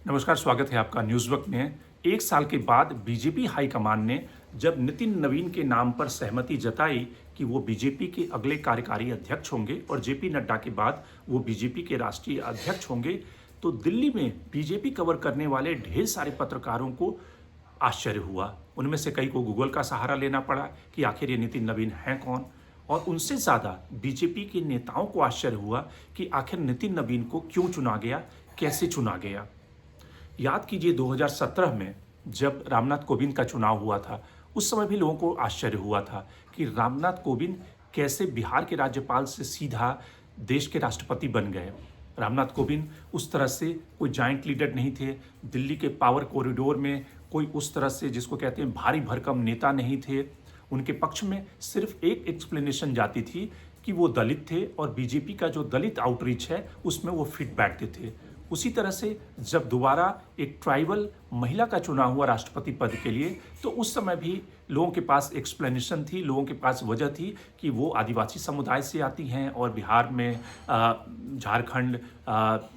नमस्कार, स्वागत है आपका न्यूज़ वक्त में। एक साल के बाद बीजेपी हाईकमान ने जब नितिन नवीन के नाम पर सहमति जताई कि वो बीजेपी के अगले कार्यकारी अध्यक्ष होंगे और जेपी नड्डा के बाद वो बीजेपी के राष्ट्रीय अध्यक्ष होंगे, तो दिल्ली में बीजेपी कवर करने वाले ढेर सारे पत्रकारों को आश्चर्य हुआ। उनमें से कई को गूगल का सहारा लेना पड़ा कि आखिर ये नितिन नवीन हैं कौन, और उनसे ज़्यादा बीजेपी के नेताओं को आश्चर्य हुआ कि आखिर नितिन नवीन को क्यों चुना गया, कैसे चुना गया। याद कीजिए 2017 में जब रामनाथ कोविंद का चुनाव हुआ था, उस समय भी लोगों को आश्चर्य हुआ था कि रामनाथ कोविंद कैसे बिहार के राज्यपाल से सीधा देश के राष्ट्रपति बन गए। रामनाथ कोविंद उस तरह से कोई जाइंट लीडर नहीं थे, दिल्ली के पावर कॉरिडोर में कोई उस तरह से जिसको कहते हैं भारी भरकम नेता नहीं थे। उनके पक्ष में सिर्फ एक एक्सप्लेनेशन जाती थी कि वो दलित थे और बीजेपी का जो दलित आउटरीच है उसमें वो फिट बैठते थे। उसी तरह से जब दोबारा एक ट्राइबल महिला का चुनाव हुआ राष्ट्रपति पद के लिए, तो उस समय भी लोगों के पास एक्सप्लेनेशन थी, लोगों के पास वजह थी कि वो आदिवासी समुदाय से आती हैं और बिहार में झारखंड,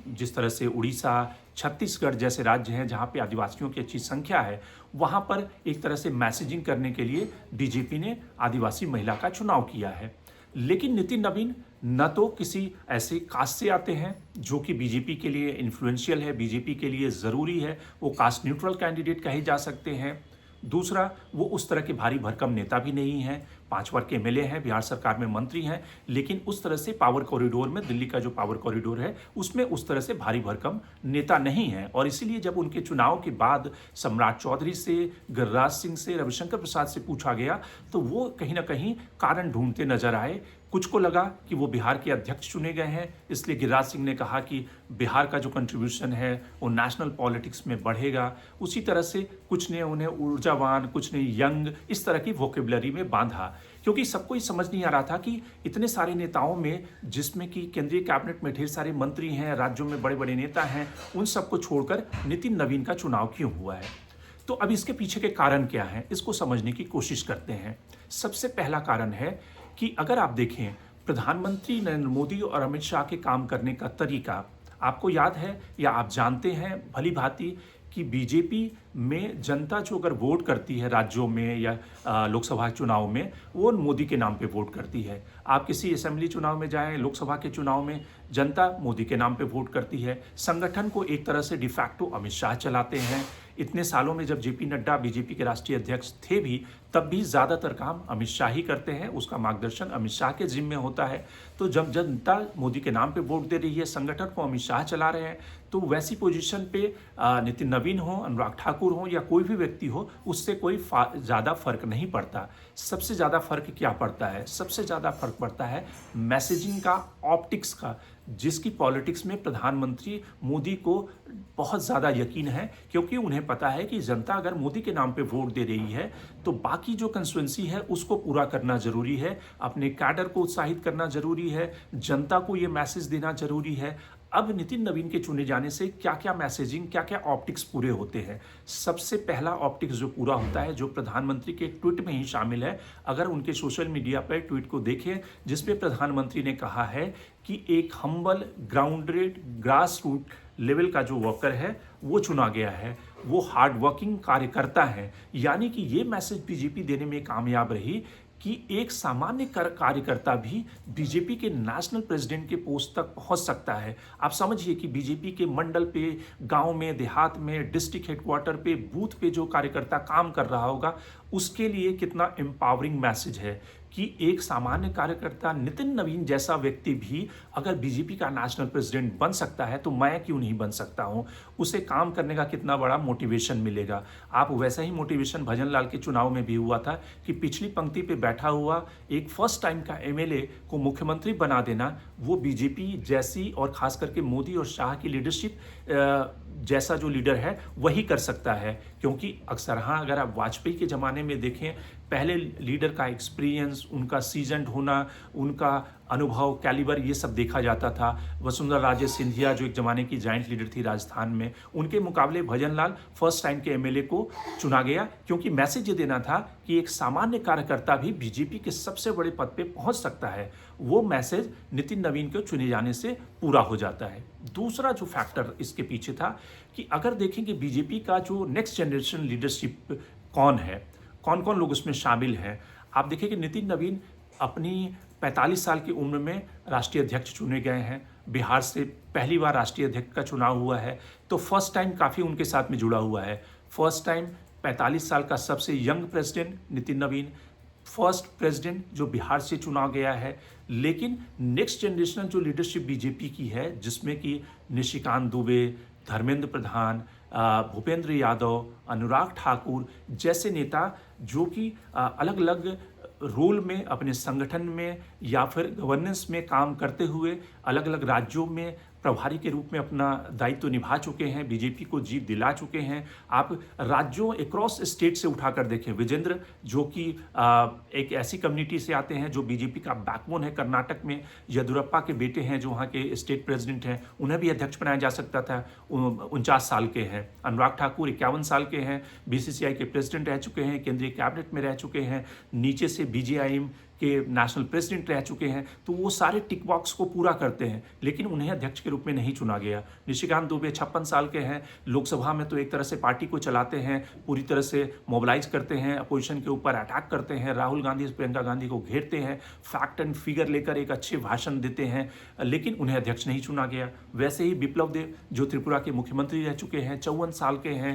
जिस तरह से उड़ीसा, छत्तीसगढ़ जैसे राज्य हैं जहाँ पे आदिवासियों की अच्छी संख्या है, वहाँ पर एक तरह से मैसेजिंग करने के लिए बीजेपी ने आदिवासी महिला का चुनाव किया है। लेकिन नितिन नवीन न तो किसी ऐसे कास्ट से आते हैं जो कि बीजेपी के लिए इन्फ्लुएंशियल है, बीजेपी के लिए ज़रूरी है, वो कास्ट न्यूट्रल कैंडिडेट कहे जा सकते हैं। दूसरा, वो उस तरह के भारी भरकम नेता भी नहीं हैं, 5 बार के एमएलए हैं, बिहार सरकार में मंत्री हैं, लेकिन उस तरह से पावर कॉरिडोर में, दिल्ली का जो पावर कॉरिडोर है उसमें उस तरह से भारी भरकम नेता नहीं है। और इसीलिए जब उनके चुनाव के बाद सम्राट चौधरी से, गिरिराज सिंह से, रविशंकर प्रसाद से पूछा गया तो वो कहीं ना कहीं कारण ढूंढते नजर आए। कुछ को लगा कि वो बिहार के अध्यक्ष चुने गए हैं, इसलिए गिरिराज सिंह ने कहा कि बिहार का जो कंट्रीब्यूशन है वो नेशनल पॉलिटिक्स में बढ़ेगा। उसी तरह से कुछ ने उन्हें ऊर्जावान, कुछ ने यंग, इस तरह की वोकेबलरी में बांधा, क्योंकि सबको ही समझ नहीं आ रहा था कि इतने सारे नेताओं में, जिसमें कि केंद्रीय कैबिनेट में ढेर सारे मंत्री हैं, राज्यों में बड़े बड़े नेता हैं, उन सबको छोड़कर नितिन नवीन का चुनाव क्यों हुआ है। तो अब इसके पीछे के कारण क्या हैं, इसको समझने की कोशिश करते हैं। सबसे पहला कारण है कि अगर आप देखें प्रधानमंत्री नरेंद्र मोदी और अमित शाह के काम करने का तरीका, आपको याद है या आप जानते हैं भली भांति कि बीजेपी में जनता जो अगर वोट करती है राज्यों में या लोकसभा चुनाव में, वो मोदी के नाम पे वोट करती है। आप किसी असेंबली चुनाव में जाएं, लोकसभा के चुनाव में जनता मोदी के नाम पे वोट करती है। संगठन को एक तरह से डिफैक्टो अमित शाह चलाते हैं। इतने सालों में जब जेपी नड्डा बीजेपी के राष्ट्रीय अध्यक्ष थे भी, तब भी ज़्यादातर काम अमित शाह ही करते हैं, उसका मार्गदर्शन अमित शाह के जिम्मे होता है। तो जब जनता मोदी के नाम पे वोट दे रही है, संगठन को अमित शाह चला रहे हैं, तो वैसी पोजीशन पे नितिन नवीन हो, अनुराग ठाकुर हो या कोई भी व्यक्ति हो, उससे कोई ज़्यादा फर्क नहीं पड़ता। सबसे ज़्यादा फर्क क्या पड़ता है? सबसे ज़्यादा फर्क पड़ता है मैसेजिंग का, ऑप्टिक्स का, जिसकी पॉलिटिक्स में प्रधानमंत्री मोदी को बहुत ज़्यादा यकीन है, क्योंकि उन्हें पता है कि जनता अगर मोदी के नाम पे वोट दे रही है तो बाकी जो कंस्टिट्यूएंसी है उसको पूरा करना जरूरी है, अपने कैडर को उत्साहित करना जरूरी है, जनता को ये मैसेज देना जरूरी है। अब नितिन नवीन के चुने जाने से क्या क्या मैसेजिंग, क्या क्या ऑप्टिक्स पूरे होते हैं। सबसे पहला ऑप्टिक्स जो पूरा होता है, जो प्रधानमंत्री के ट्वीट में ही शामिल है, अगर उनके सोशल मीडिया पर ट्वीट को देखें, जिसमें प्रधानमंत्री ने कहा है कि एक humble, grounded, grass root level का जो वर्कर है वो चुना गया है, वो हार्ड वर्किंग कार्यकर्ता है। यानी कि ये मैसेज बीजेपी देने में कामयाब रही कि एक सामान्य कार्यकर्ता भी बीजेपी के नेशनल प्रेसिडेंट के पोस्ट तक पहुंच सकता है। आप समझिए कि बीजेपी के मंडल पे, गांव में, देहात में, डिस्ट्रिक्ट हेडक्वार्टर पे, बूथ पे जो कार्यकर्ता काम कर रहा होगा, उसके लिए कितना एम्पावरिंग मैसेज है कि एक सामान्य कार्यकर्ता नितिन नवीन जैसा व्यक्ति भी अगर बीजेपी का नेशनल प्रेसिडेंट बन सकता है तो मैं क्यों नहीं बन सकता हूं। उसे काम करने का कितना बड़ा मोटिवेशन मिलेगा। आप वैसा ही मोटिवेशन भजन लाल के चुनाव में भी हुआ था कि पिछली पंक्ति पे बैठा हुआ एक फर्स्ट टाइम का एमएलए को मुख्यमंत्री बना देना, वो बीजेपी जैसी और खास करके मोदी और शाह की लीडरशिप जैसा जो लीडर है वही कर सकता है। क्योंकि अक्सर, हाँ, अगर आप वाजपेयी के ज़माने में देखें पहले लीडर का एक्सपीरियंस, उनका सीजन्ड होना, उनका अनुभव, कैलिबर, ये सब देखा जाता था। वसुंधरा राजे सिंधिया जो एक ज़माने की जाइंट लीडर थी राजस्थान में, उनके मुकाबले भजन लाल फर्स्ट टाइम के एमएलए को चुना गया, क्योंकि मैसेज ये देना था कि एक सामान्य कार्यकर्ता भी बीजेपी के सबसे बड़े पद पे पहुंच सकता है। वो मैसेज नितिन नवीन के चुने जाने से पूरा हो जाता है। दूसरा जो फैक्टर इसके पीछे था कि अगर देखें कि बीजेपी का जो नेक्स्ट जनरेशन लीडरशिप कौन है, कौन कौन लोग उसमें शामिल हैं, आप देखिए कि नितिन नवीन अपनी 45 साल की उम्र में राष्ट्रीय अध्यक्ष चुने गए हैं। बिहार से पहली बार राष्ट्रीय अध्यक्ष का चुनाव हुआ है, तो फर्स्ट टाइम काफ़ी उनके साथ में जुड़ा हुआ है। फर्स्ट टाइम 45 साल का सबसे यंग प्रेसिडेंट नितिन नवीन, फर्स्ट प्रेसिडेंट जो बिहार से चुना गया है। लेकिन नेक्स्ट जनरेशन जो लीडरशिप बीजेपी की है, जिसमें कि निशिकांत दुबे, धर्मेंद्र प्रधान, भूपेंद्र यादव, अनुराग ठाकुर जैसे नेता जो कि अलग अलग रोल में अपने संगठन में या फिर गवर्नेंस में काम करते हुए अलग अलग राज्यों में प्रभारी के रूप में अपना दायित्व निभा चुके हैं, बीजेपी को जीत दिला चुके हैं। आप राज्यों अक्रॉस स्टेट से उठाकर देखें, विजेंद्र जो कि एक ऐसी कम्युनिटी से आते हैं जो बीजेपी का बैकबोन है कर्नाटक में, येदुरप्पा के बेटे हैं जो वहाँ के स्टेट प्रेसिडेंट हैं, उन्हें भी अध्यक्ष बनाया जा सकता था, 49 साल के हैं। अनुराग ठाकुर 51 साल के हैं, बीसीसीआई के प्रेसिडेंट रह चुके हैं, केंद्रीय कैबिनेट में रह चुके हैं, नीचे से बीजेआईएम के नेशनल प्रेसिडेंट रह चुके हैं। तो वो सारे टिक बॉक्स को पूरा करते हैं, लेकिन उन्हें अध्यक्ष के रूप में नहीं चुना गया। निशिकांत दुबे 56 साल के हैं, लोकसभा में तो एक तरह से पार्टी को चलाते हैं, पूरी तरह से मोबिलाइज करते हैं, अपोजिशन के ऊपर अटैक करते हैं, राहुल गांधी प्रियंका गांधी को घेरते हैं, फैक्ट एंड फिगर लेकर एक अच्छे भाषण देते हैं, लेकिन उन्हें अध्यक्ष नहीं चुना गया। वैसे ही बिप्लब देव जो त्रिपुरा के मुख्यमंत्री रह चुके हैं, 54 साल के हैं,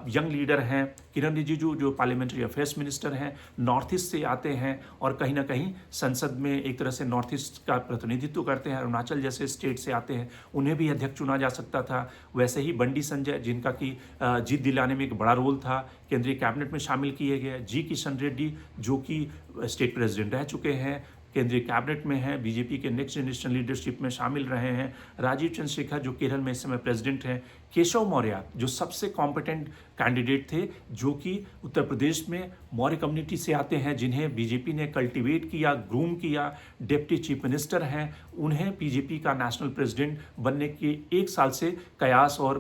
यंग लीडर हैं। किरण रिजिजू जो पार्लियामेंट्री अफेयर्स मिनिस्टर हैं, नॉर्थ ईस्ट से आते हैं और कहीं ना कहीं संसद में एक तरह से नॉर्थ ईस्ट का प्रतिनिधित्व करते हैं, अरुणाचल जैसे स्टेट से आते हैं, उन्हें भी अध्यक्ष चुना जा सकता था। वैसे ही बंडी संजय जिनका कि जीत दिलाने में एक बड़ा रोल था, केंद्रीय कैबिनेट में शामिल किए गए। जी किशन रेड्डी जो कि स्टेट प्रेसिडेंट रह चुके हैं, केंद्रीय कैबिनेट में हैं, बीजेपी के नेक्स्ट जनरेशन लीडरशिप में शामिल रहे हैं। राजीव चंद्रशेखर जो केरल में इस समय प्रेसिडेंट हैं। केशव मौर्य जो सबसे कॉम्पिटेंट कैंडिडेट थे, जो कि उत्तर प्रदेश में मौर्य कम्युनिटी से आते हैं, जिन्हें बीजेपी ने कल्टिवेट किया, ग्रूम किया, डिप्टी चीफ मिनिस्टर हैं। उन्हें बीजेपी का नेशनल प्रेसिडेंट बनने के 1 साल से कयास और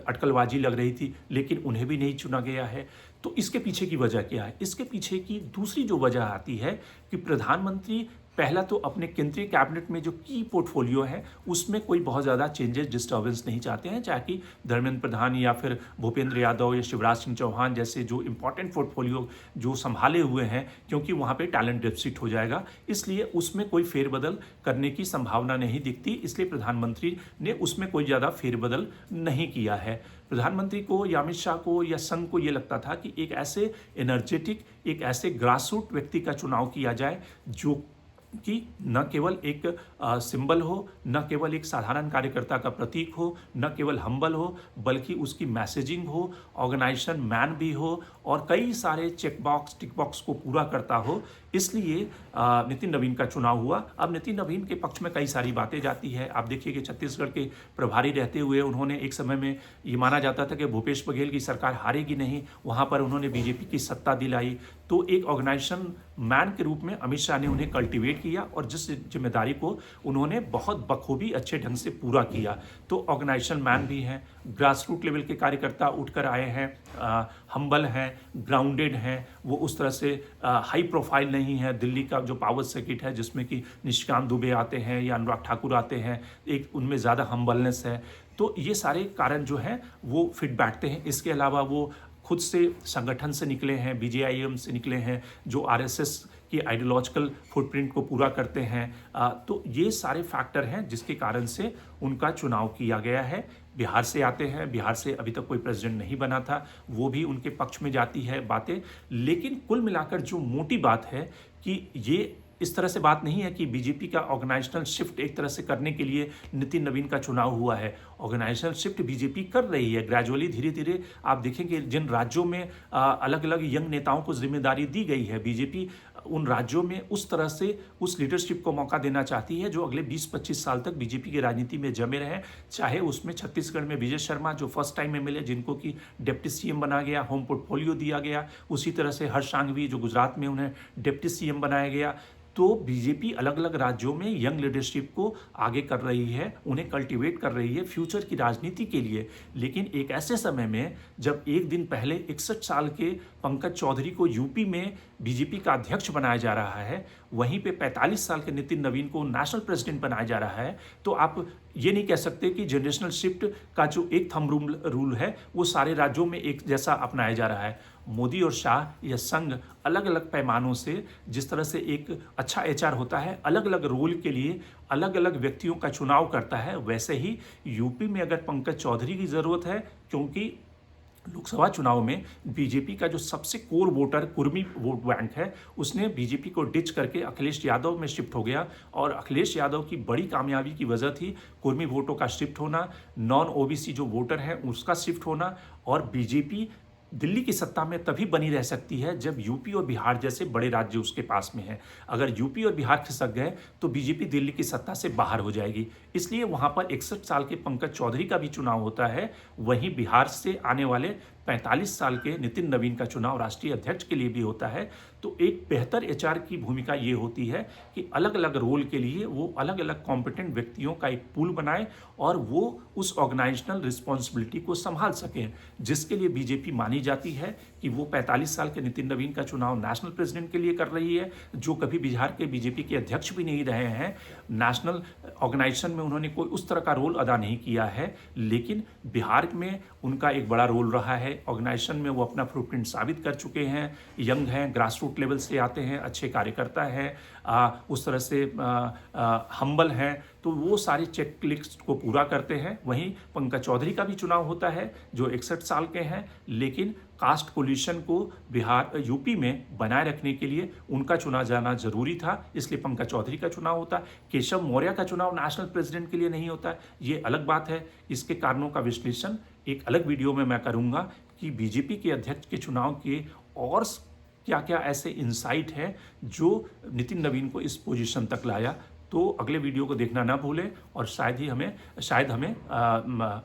अटकलबाजी लग रही थी, लेकिन उन्हें भी नहीं चुना गया है। तो इसके पीछे की वजह क्या है? इसके पीछे की दूसरी जो वजह आती है कि प्रधानमंत्री पहला तो अपने केंद्रीय कैबिनेट में जो की पोर्टफोलियो है उसमें कोई बहुत ज़्यादा चेंजेस, डिस्टर्बेंस नहीं चाहते हैं, चाहे कि धर्मेंद्र प्रधान या फिर भूपेंद्र यादव या शिवराज सिंह चौहान जैसे जो इंपॉर्टेंट पोर्टफोलियो जो संभाले हुए हैं, क्योंकि वहाँ पे टैलेंट डेफिसिट हो जाएगा, इसलिए उसमें कोई फेरबदल करने की संभावना नहीं दिखती। इसलिए प्रधानमंत्री ने उसमें कोई ज़्यादा फेरबदल नहीं किया है। प्रधानमंत्री को या अमित शाह को या संघ को ये लगता था कि एक ऐसे एनर्जेटिक, एक ऐसे ग्रासरूट व्यक्ति का चुनाव किया जाए जो कि न केवल एक सिंबल हो, न केवल एक साधारण कार्यकर्ता का प्रतीक हो, न केवल हम्बल हो, बल्कि उसकी मैसेजिंग हो, ऑर्गेनाइजेशन मैन भी हो और कई सारे चेक बॉक्स टिक बॉक्स को पूरा करता हो। इसलिए नितिन नवीन का चुनाव हुआ। अब नितिन नवीन के पक्ष में कई सारी बातें जाती है। आप देखिए कि छत्तीसगढ़ के प्रभारी रहते हुए उन्होंने एक समय में ये माना जाता था कि भूपेश बघेल की सरकार हारेगी नहीं, वहाँ पर उन्होंने बीजेपी की सत्ता दिलाई। तो एक ऑर्गेनाइजेशन मैन के रूप में अमित शाह ने उन्हें कल्टिवेट किया और जिस जिम्मेदारी को उन्होंने बहुत बखूबी अच्छे ढंग से पूरा किया। तो ऑर्गेनाइजेशन मैन भी हैं, ग्रास रूट लेवल के कार्यकर्ता उठकर आए हैं, हम्बल हैं, ग्राउंडेड हैं, वो उस तरह से हाई प्रोफाइल नहीं है। दिल्ली का जो पावर सर्किट है जिसमें कि निशिकांत दुबे आते हैं या अनुराग ठाकुर आते हैं, एक उनमें ज़्यादा हम्बलनेस है। तो ये सारे कारण जो हैं वो फिट बैठते हैं। इसके अलावा वो खुद से संगठन से निकले हैं, बीजेआईएम से निकले हैं, जो आरएसएस की आइडियोलॉजिकल फुटप्रिंट को पूरा करते हैं। तो ये सारे फैक्टर हैं जिसके कारण से उनका चुनाव किया गया है। बिहार से आते हैं, बिहार से अभी तक कोई प्रेसिडेंट नहीं बना था, वो भी उनके पक्ष में जाती है बातें। लेकिन कुल मिलाकर जो मोटी बात है कि ये इस तरह से बात नहीं है कि बीजेपी का ऑर्गेनाइजेशनल शिफ्ट एक तरह से करने के लिए नितिन नवीन का चुनाव हुआ है। ऑर्गेनाइजेशनल शिफ्ट बीजेपी कर रही है ग्रेजुअली, धीरे धीरे। आप देखेंगे जिन राज्यों में अलग अलग यंग नेताओं को जिम्मेदारी दी गई है, बीजेपी उन राज्यों में उस तरह से उस लीडरशिप को मौका देना चाहती है जो अगले 20-25 साल तक बीजेपी की राजनीति में जमे रहे। चाहे उसमें छत्तीसगढ़ में विजय शर्मा जो फर्स्ट टाइम में मिले, जिनको कि डिप्टी सीएम बना गया, होम पोर्टफोलियो दिया गया, उसी तरह से हर्ष सांघवी जो गुजरात में उन्हें डिप्टी सीएम बनाया गया। तो बीजेपी अलग अलग राज्यों में यंग लीडरशिप को आगे कर रही है, उन्हें कल्टीवेट कर रही है फ्यूचर की राजनीति के लिए। लेकिन एक ऐसे समय में जब एक दिन पहले 61 साल के पंकज चौधरी को यूपी में बीजेपी का अध्यक्ष बनाया जा रहा है, वहीं पे 45 साल के नितिन नवीन को नेशनल प्रेसिडेंट बनाया जा रहा है, तो आप ये नहीं कह सकते कि जनरेशनल शिफ्ट का जो एक थंब रूल है वो सारे राज्यों में एक जैसा अपनाया जा रहा है। मोदी और शाह यह संघ अलग अलग पैमानों से, जिस तरह से एक अच्छा एचआर होता है अलग अलग रोल के लिए अलग अलग व्यक्तियों का चुनाव करता है, वैसे ही यूपी में अगर पंकज चौधरी की ज़रूरत है, क्योंकि लोकसभा चुनाव में बीजेपी का जो सबसे core voter Kurmi vote bank है, उसने बीजेपी को डिच करके अखिलेश यादव में शिफ्ट हो गया। और अखिलेश यादव की बड़ी कामयाबी की वजह थी कुर्मी वोटों का शिफ्ट होना, नॉन ओबीसी जो वोटर हैं उसका शिफ्ट होना। और बीजेपी दिल्ली की सत्ता में तभी बनी रह सकती है जब यूपी और बिहार जैसे बड़े राज्य उसके पास में हैं। अगर यूपी और बिहार खिसक गए तो बीजेपी दिल्ली की सत्ता से बाहर हो जाएगी। इसलिए वहां पर 61 साल के पंकज चौधरी का भी चुनाव होता है, वहीं बिहार से आने वाले 45 साल के नितिन नवीन का चुनाव राष्ट्रीय अध्यक्ष के लिए भी होता है। तो एक बेहतर एचआर की भूमिका ये होती है कि अलग अलग रोल के लिए वो अलग अलग कॉम्पिटेंट व्यक्तियों का एक पूल बनाए और वो उस ऑर्गेनाइजेशनल रिस्पॉन्सिबिलिटी को संभाल सकें, जिसके लिए बीजेपी मानी जाती है कि वो 45 साल के नितिन नवीन का चुनाव नेशनल प्रेसिडेंट के लिए कर रही है, जो कभी बिहार के बीजेपी के अध्यक्ष भी नहीं रहे हैं। नेशनल ऑर्गेनाइजेशन में उन्होंने कोई उस तरह का रोल अदा नहीं किया है, लेकिन बिहार में उनका एक बड़ा रोल रहा है। ऑर्गेनाइजेशन में वो अपना फुटप्रिंट साबित कर चुके हैं, यंग हैं, ग्रास रूट लेवल से आते हैं, अच्छे कार्यकर्ता हैं, उस तरह से हम्बल हैं, तो वो सारे चेक लिस्ट को पूरा करते हैं। वहीं पंकज चौधरी का भी चुनाव होता है जो 61 साल के हैं, लेकिन कास्ट पोल्यूशन को बिहार यूपी में बनाए रखने के लिए उनका चुना जाना जरूरी था, इसलिए पंकज चौधरी का चुनाव होता। केशव मौर्य का चुनाव नेशनल प्रेसिडेंट के लिए नहीं होता, ये अलग बात है। इसके कारणों का विश्लेषण एक अलग वीडियो में मैं करूंगा कि बीजेपी के अध्यक्ष के चुनाव के और क्या क्या ऐसे इंसाइट हैं जो नितिन नवीन को इस पोजीशन तक लाया। तो अगले वीडियो को देखना ना भूलें और शायद हमें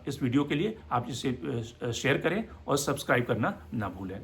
इस वीडियो के लिए आप इसे शेयर करें और सब्सक्राइब करना ना भूलें।